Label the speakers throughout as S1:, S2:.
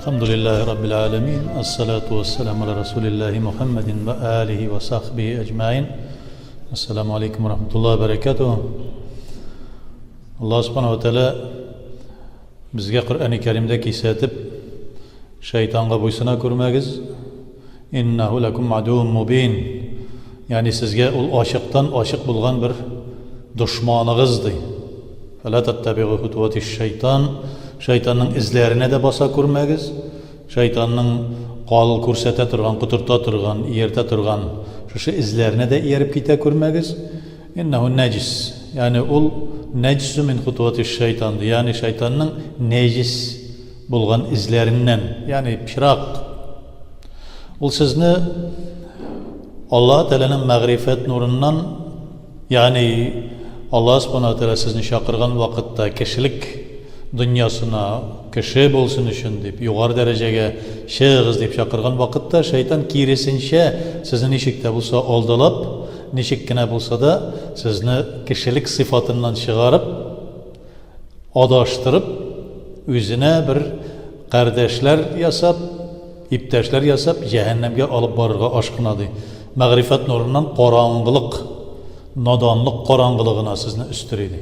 S1: الحمد لله رب العالمين الصلاة والسلام على رسول الله محمد وآله وصحبه أجمعين السلام عليكم ورحمة الله وبركاته الله سبحانه وتعالى bizga Qur'oni Karimda kesatib shaytonga bo'ysuna ko'rmagiz innahu lakum aduwwun mubin ya'ni sizga ul oshiqdan oshiq bo'lgan bir dushmaningizdir fala tattabi'u xutuwatish shayton shaytonning izlarini de basa ko'rmagiz shaytonning qol ko'rsata turgan quturta turgan yerda turgan shu izlarini de erib keta ko'rmagiz innahu najis ya'ni ul necsu min xutuvatish shayton yani shaytonning necis bo'lgan izlarindən yani piroq ul sizni Alloh taolaning mag'rifat nuridan yani Alloh subhanahu taolo sizni chaqirgan vaqtda kishilik dunyosuna kishi bo'lsin uchun deb yuqori darajaga chiqiz deb chaqirgan vaqtda shayton kirisincha sizni nechikda bo'lsa oldalab nechikkina bo'lsa-da sizni kishilik sifatidan chiqarib adashtirib o'zine bir qardoshlar yasab iptashlar yasab jahannamga olib borishga oshqinadi mag'rifat nuridan qorong'ilik nodonlik qorong'iligini sizni ustiradi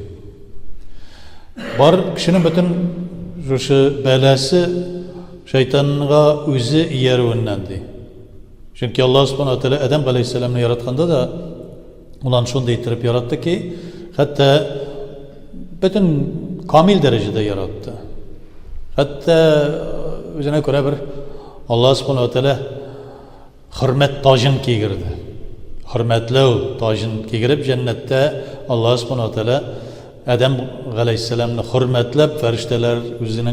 S1: Bar kişinin bütün şu belası şeytanğa özü yeruundandı. Çünkü Allah subhanahu wa ta'ala Adem aleyhisselam'ı yaratkanda da ulan şunu itirip yarattı ki hatta bütün kamil derecede yarattı. Hatta özüne göre bir Allah subhanahu wa ta'ala hürmet tacın giydirdi. Hürmetli tacın giydirip cennette Allah subhanahu wa ta'ala Adem aleyhisselam'ı hürmetlep ferişteler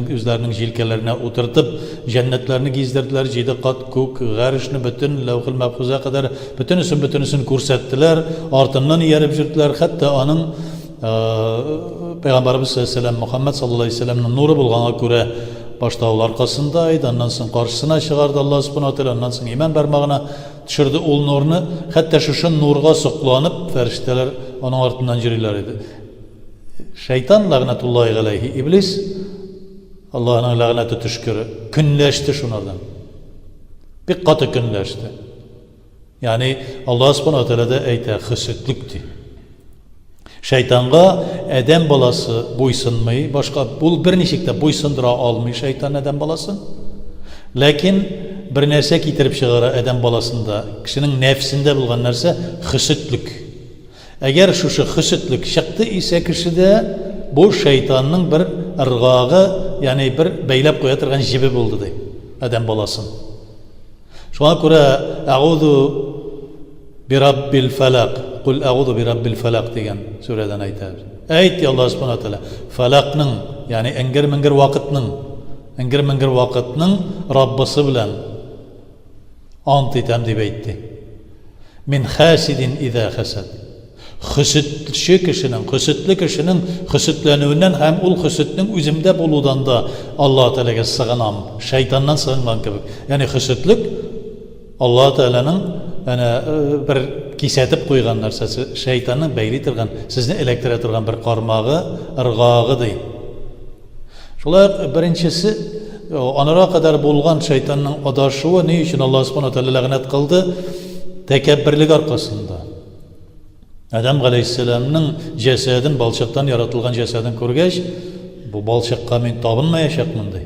S1: üzlerinin jilkelerine oturtup cennetlerini gizdirdiler. 7 kat kök, garışını bütün levh-ül mahfuza kadar bütünüsünü kursettiler. Ardından yerip jürttiler. Hatta onun Peygamberimiz sallallahu aleyhi ve sellem Muhammed sallallahu aleyhi ve sellem'in nuru bulğana göre başta ol arkasındaydı. Ondan sonra karşısına çıkardı Allah subhanahu wa ta'ala. Ondan sonra iman barmağına düşürdü ol nurunu. Hatta şu nurga sokulanıp ferişteler onun ardından jüriler idi. Şeytan lağnatullahi aleyhi iblis Allah'ın lağnatı tüşkürü künleşti şunlardan bir katı künleşti yani Allah subhanahu wa ta'ala da eyte hısıtlıktı şeytanga Adem balası boysunmayı başka bul bir neşikte boysundıra almayı şeytan Adem balasın lakin bir nerse getirip çıkara Adem balasında kişinin nefsinde bulgan nerse hısıtlık Eğer şu hısıtlık çıktı ise kişide bu şeytanın bir ırgağı yani bir beylep koyatırgan jibi buldu deyip Adem balasın. Şuna göre A'udhu bi Rabbil Falak Kul A'udhu bi Rabbil Falak degen sureden aytar. Ayet Allah subhanahu wa ta'ala falakның yani engir mengir vakitның Rabbisi bilen ant etem deb aytdi. Min hasidin iza hasad Hısıtlı kişinin hısıtlanığından hem ul hısıtının üzümde buludan da Allah Teala'ya sığınam, şeytandan sığınman gibi. Yani hısıtlık Allah Teala'nın yani bir kisatip koygan narsası, şeytanın beyli turgan, sizni elektire turgan bir qarmağı, ırgağı değil. Şolay birincisi anara kadar bulgan şeytanın adaşığı ne için Allah subhanahu wa ta'ala lağnat kıldı? Tekebbirlik arkasında. Adem aleyhisselam'ın cesedin balçıktan yaratılgan cesedin körgeç bu balçıkka men tabınmayacakmın dey.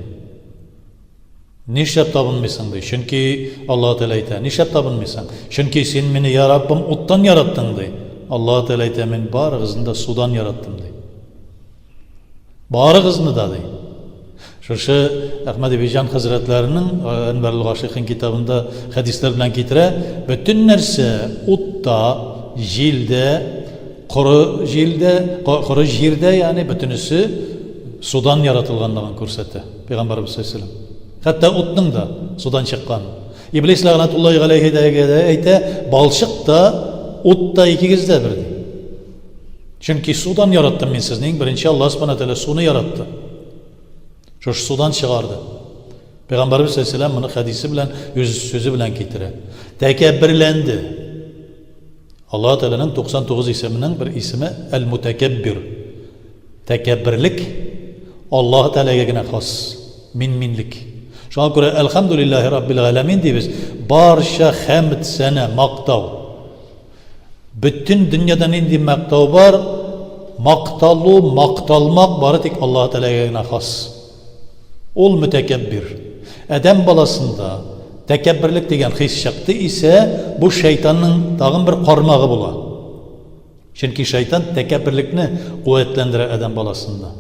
S1: Nişep tabınmıysan dey. Çünkü Allah Teala ayta, nişep tabınmıysan. Çünkü sen meni ya Rabbim ottan yarattın dey. Allah Teala ayta men barıgızını sudan yarattım dey. Barıgızını da dey. Şu Ahmed Bejan Hazretlerinin Enverul Gaşik'in kitabında hadisler bilen getire bütün nerse utta jilde, kuru jirde yani bütünüsü sudan yaratılganlığını ko'rsatdi. Peygamberimiz sallallahu aleyhi ve sellem. Hatta otning da sudan çıkan. İblis la'natullahi aleyhi de ayta balçık da ot da iki gizde birdi. Çünkü sudan yarattım men sizning birinchi Allah subhanahu wa ta'ala suni yarattı. Şu sudan çıkardı. Peygamberimiz sallallahu aleyhi ve sellem bunu hadisi bilen sözü bilen getire. Tekebbirlendi. Allah Teala'nın 99 isiminin bir ismi El-Mutekebbir. Tekebbirlik Allah Teala'ya gene has. Minlik. Шуңа күрә әлхәмдүлиллаһи раббил галәмин дибез. Барча хәмд сәна мактау. Bütün дөньяда нинди мактау бар? Макталу, макталмак бары тик Аллаһ Тәгаләгә генә хас. Ул мутакаббир. Адам баласында тәкәбберлек дигән хис чыкты исә, бу шайтанның тагын бер кармагы була. Чөнки шайтан тәкәбберлекне куәтләндерә адам баласында.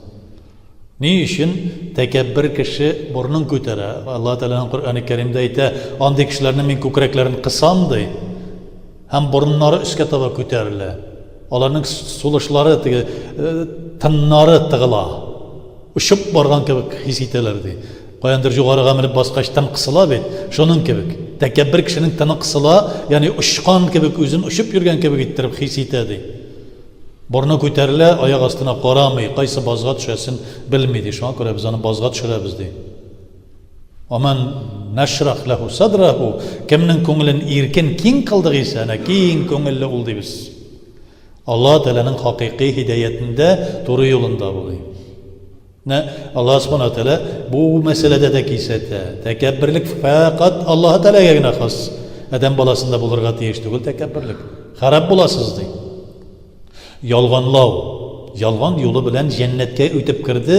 S1: Ни өчен тәкәббер кеше бурнын күтәрә? Аллаһ Тәгаләнең Куръан-ы Кәримдә әйтә, андый кешеләрне мин күкрәкләрен кысам ди. Һәм бурыннары өскә таба күтәрелә. Аларның сулышлары, тыннары тыгыла. Ушып барган кебек хис итәләр ди. Каяндыр югарыга менеп баскач тын кысыла бит. Шуның кебек. Тәкәббер кешенең тыны кысыла, ягъни ушкан кебек, үзен ушып йөргән кебек иттереп хис итә ди. Бурны күтәрелә, аяк астына карамый, кайсы базга төшәсен белми ди. Шуңа күрә без аны базга төшерәбез ди. Аман нашрах лаху садраху, кемнең күңелен иркен киң кылдык исә, киң күңелле ул дибез. Аллаһ Тәгаләнең хакыйкый хидаятендә, туры юлында булый. Аллаһ Субханаһу Тәгалә бу мәсьәләдә дә кисәтә. Тәкәбберлек фақат Аллаһ Тәгаләгә генә хас. Адам баласында булырга тиеш түгел тәкәбберлек. Харап буласыз ди. Ялганлау, ялган юлы белән җәннәткә үтеп кирде,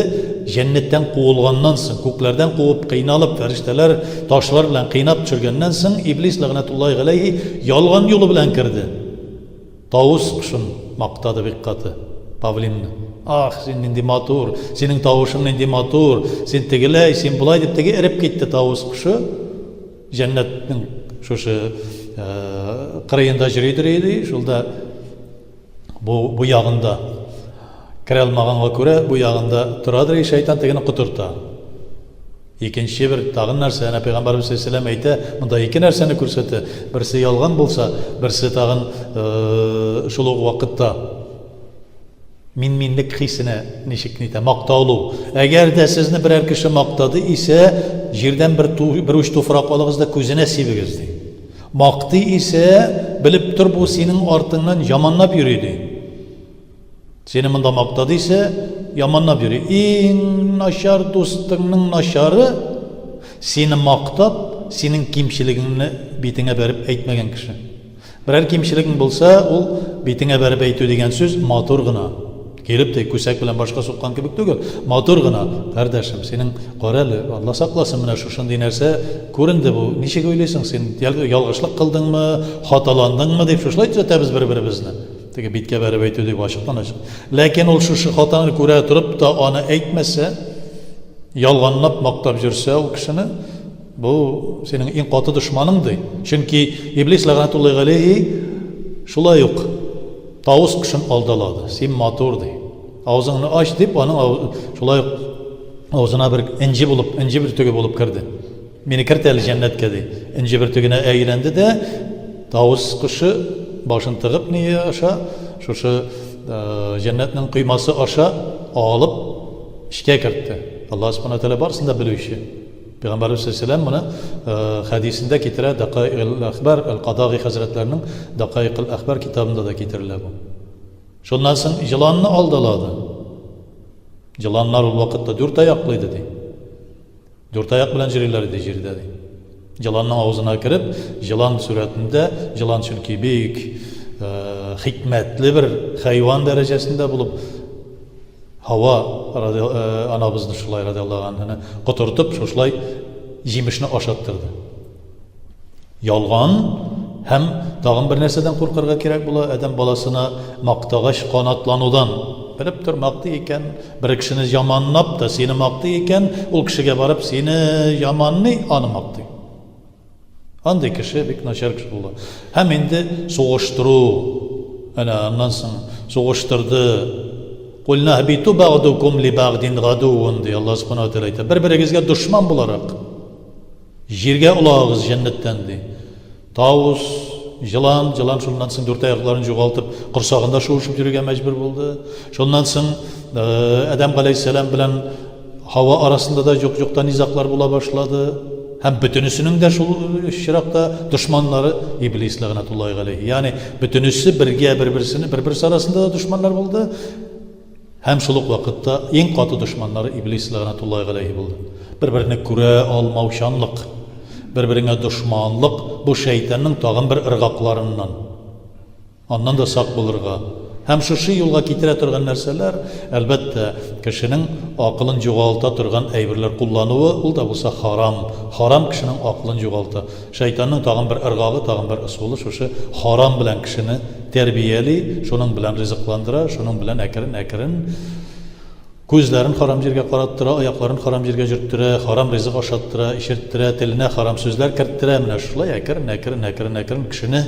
S1: җәннәттән куылганнан соң, күкләрдән куып, кыйналып, фәрештәләр ташлар белән кыйнап төшергәннән соң, Иблис ләгънәтуллаһи галәйһи ялган юлы белән кирде. Тавус кушын мактады бик каты павлинны. Ах, син нинди матур, синең тавышың нинди матур, син тегеләй, син булай дип теге эреп китте тавус кушы. Җәннәтнең шушы кырыенда йөридер иде, шулда бу ягында керә алмаганга күрә, бу ягында торадыр шайтан тегене кутырта. Икенче бер тагын нәрсә, Пәйгамбәрбез саллаллаһу алейһи ва сәлләм әйтә, монда ике нәрсәне күрсәтә. Берсе ялган булса, берсе тагын шул ук вакытта минлек хисенә ничек нитә, мактаулу. Әгәр дә сезне берәр кеше мактады исә, җирдән бер уч туфрак алыгыз да күзенә сибегез ди. Макты исә, белеп тор бу синең артыңнан яманлап йөри ди. Сені монда мактады исә, яманлап йөри. Иң начар дустыңның начары сине мактап, синең кимчилегеңне битеңә бәреп әйтмәгән кеше. Берәр кимчилегең булса, ул битеңә бәреп әйтү дигән сүз матур гына. Келіп те күсәк белән башка суккан кебек түгел. Матур гына, кардәшем, синең каралы, Алла сакласын, менә шушындый нәрсә күренде бу. Ничек уйлыйсың син? Ялгышлык кылдыңмы, хаталандыңмы дип шулай төзәтәбез бер-беребезне. Теге биткә бәреп әйтү дип ачыктан ачык. Ләкин ул шушы хатаны күрә турып та аны әйтмәсә, ялганлап мактап жүрсә ул кешене, бу синең иң каты дошманың ди. Чөнки Иблис ләгънәтуллаһи галәйһи шулай ук тавус кешен алдалады. Син матур ди. Авызыңны ач дип, аның шулай авызына бер инҗи бер төге булып кирде. Мине кирт әле җәннәткә ди. Инҗи бер төгенә әйләнде дә, тавус кеше башын тыгып ни аша, шушы җәннәтнең кыймасы аша алып эшкә кертте. Аллаһ Субханаһу ва тәгалә барсын да белүче. Пәйгамбәрбез саллаллаһу алейһи ва сәлләм хәдисендә китерә, Дақаиқул Ахбар, Ал-Қадаги хәзрәтләрнең Дақаиқул Ахбар китабында да китерелә бу. Шуннан соң җыланны алдалады. Җыланнар ул вакытта 4 аяклы иде ди. 4 аяк белән йөриләр иде җирдә ди. Җыланның авызына кирип, җылан сурәтендә, җылан чөнки бик хикмәтле бер хайван дәрәҗәсендә булып, Хава анабызны шулай радиаллаһу анһаны котыртып, шулай җимешне ашаттырды. Ялган һәм тагын бер нәрсәдән куркырга кирәк була, адам баласына мактагач канатланудан. Белеп тор, макты икән, бер кешене яманлап та сине макты икән, ул кешегә барып сине яманлый, аны мактый. Андый кеше бик начар кеше була. Һәм инде сугыштыру, аннан соң сугыштырды. Кулна биту бa'dukum li ba'din ghadun ди Аллаһ Субханаһу ва тәгалә әйтә. Бер-берегезгә душман буларак җиргә улагыз җәннәттән ди. Тавус, җылан шуннан соң 4 аякларын югалтып, курсагында шуышып йөрергә мәҗбүр булды. Шуннан соң Адам галәйһиссәлам белән Хава арасында да юк-юктан низаклар була башлады. Һәм бөтенесенең дә шул чиракта душманнары Иблис ләгънәтуллаһи галәйһи. Ягъни бөтенесе бергә бер-берсе арасында да душманнар булды. Һәм шул ук вакытта иң каты душманнары Иблис ләгънәтуллаһи галәйһи булды. bir-birini күрә алмаучанлык, bir-birine düşmanlık bu şeytanın tağın bir ırgaqlarından. Ondan da saq bulurga. Hem şu yolga kitire turgan narsalar, elbette kişinin aqlın joğalta turgan eyberler kullanığı, ol da bulsa haram. Haram kişinin aqlın joğalta. Şeytanın tağın bir ırgağı, tağın bir usulü, şu haram bilen kişini terbiyeli, şunun bilen rızıklandıra, şunun bilen ekirin. Gözlerin haram yerge qarattıra, ayakların haram yerge jürttüre, haram rızık aşattıra, işirttire, teline haram sözler kerttire, mine şulay ekirin kişini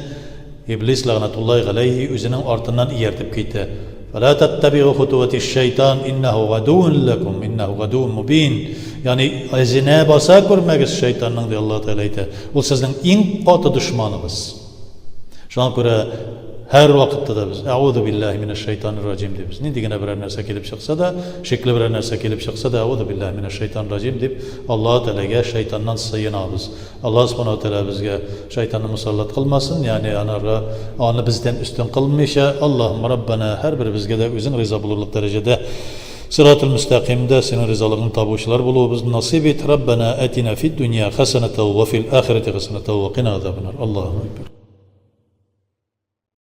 S1: İblis lağnatullahi aleyhi özünün artından iyertip gitti. فَلَا تَتَّبِعُوا خُطُوَةِ الشَّيْطَانِ إِنَّهُ غَدُوٌ لَكُمْ إِنَّهُ غَدُوٌ مُبِينٌ. Yani ezine basa görmegiz şeytanın diye Allah Teala aytı. O sizin en katı düşmanınız. Şuna göre her vakitte de biz "Euzu billahi mineşşeytanirracim" deyip ne digine bir narsa kelip çıksa da, şekli bir narsa kelip çıksa da "Euzu billahi mineşşeytanirracim" deyip Allah Teala'ya şeytandan sığınabız. Allah Subhanahu Teala bizge şeytanı musallat kılmasın. Yani onu bizden üstün kılmayışa Allahümme Rabbena her bir bizge de özün rıza bulurluk derecede Sırat-ı müstakimde senin rızalığını tabuşlar bulup biz nasip et. Rabbena etina fid dünya hasenete ve fil ahireti hasenete ve qina azabennar. Allahu ekber.